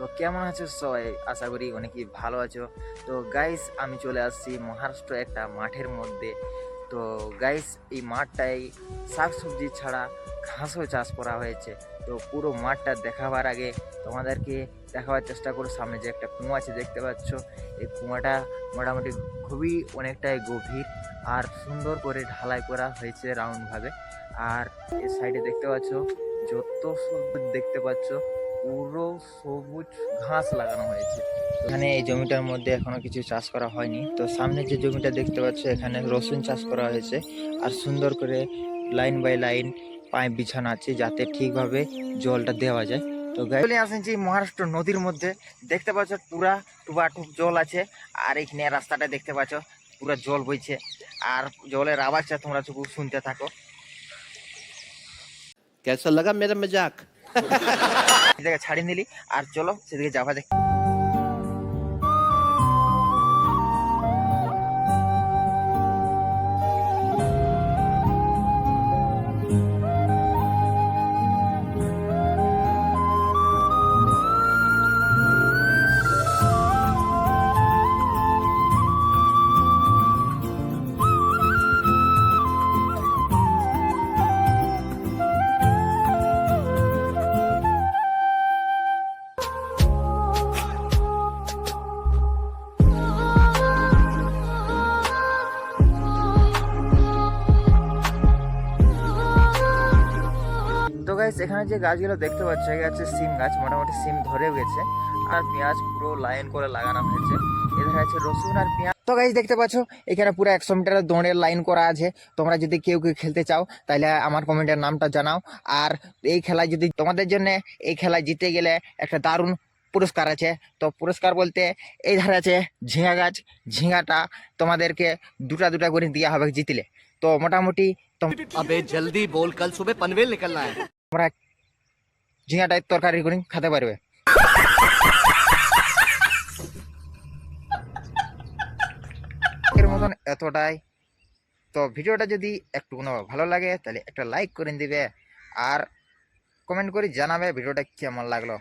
তো কেমন আছো সবাই? আশা করি অনেকেই ভালো আছো। তো গাইস, আমি চলে আসছি মহারাষ্ট্র একটা মাঠের মধ্যে। তো গাইস, এই মাঠটায় শাকসবজি ছাড়া ঘাসও চাষ করা হয়েছে। তো পুরো মাঠটা দেখাবার আগে তোমাদেরকে দেখাবার চেষ্টা করো। সামনে যে একটা কুয়া আছে দেখতে পাচ্ছ, এই কুয়াটা মোটামুটি খুবই অনেকটাই গভীর আর সুন্দর করে ঢালাই করা হয়েছে রাউন্ডভাবে। আর এর সাইডে দেখতে পাচ্ছ, যত সবুজ দেখতে পাচ্ছ পুরো সবুজ ঘাস লাগানো হয়েছে। এখানে এই জমিটার মধ্যে এখনো কিছু চাষ করা হয়নি। তো সামনে যে জমিটা দেখতে পাচ্ছ, এখানে রসুন চাষ করা হয়েছে। আর সুন্দর করে লাইন বাই লাইন পাইপ বিছানো আছে যাতে ঠিকভাবে জলটা দেওয়া যায়। তো চলে আসেছি মহারাষ্ট্র নদীর মধ্যে। দেখতে পাচ্ছ পুরা টুবাটুপ জল আছে। আর এখানে রাস্তাটা দেখতে পাচ্ছ পুরা জল বইছে। আর জলের আওয়াজটা তোমরা শুধু শুনতে থাকো। कैसा लगा मेरा मजाक। জায়গা ছাড়িয়ে নিলি আর চলো সেদিকে যাওয়া যাক। তো গাইস, এখানে যে গাছগুলো দেখতে পাচ্ছ এগুলো হচ্ছে সিম গাছ। মোটামুটি সিম ধরেও গেছে। আর পেঁয়াজ পুরো লাইন করে লাগানো হয়েছে। এখানে আছে রসুন আর পেঁয়াজ। তো গাইস, দেখতে পাচ্ছ এখানে পুরো 100 মিটার দৌড়ের লাইন করা আছে। তোমরা যদি কেউ কেউ খেলতে চাও তাহলে আমার কমেন্টের নামটা জানাও। আর এই খেলায় যদি তোমাদের জন্য এই খেলায় জিতে গেলে একটা দারুণ পুরস্কার আছে। তো পুরস্কার বলতে এই ধারে আছে ঝিঙা গাছ। ঝিঙাটা তোমাদেরকে দুটা দুটা করে দেওয়া হবে জিতলে। তো মোটামুটি अबे जल्दी बोल, कल सुबह पनवेल निकलना है। তোমরা ঝিঙাটায় তরকারি করে খেতে পারবে। এর মতন এতটাই। তো ভিডিওটা যদি একটু ভালো লাগে তাহলে একটা লাইক করে দিবে। আর কমেন্ট করে জানাবে ভিডিওটা কেমন লাগলো।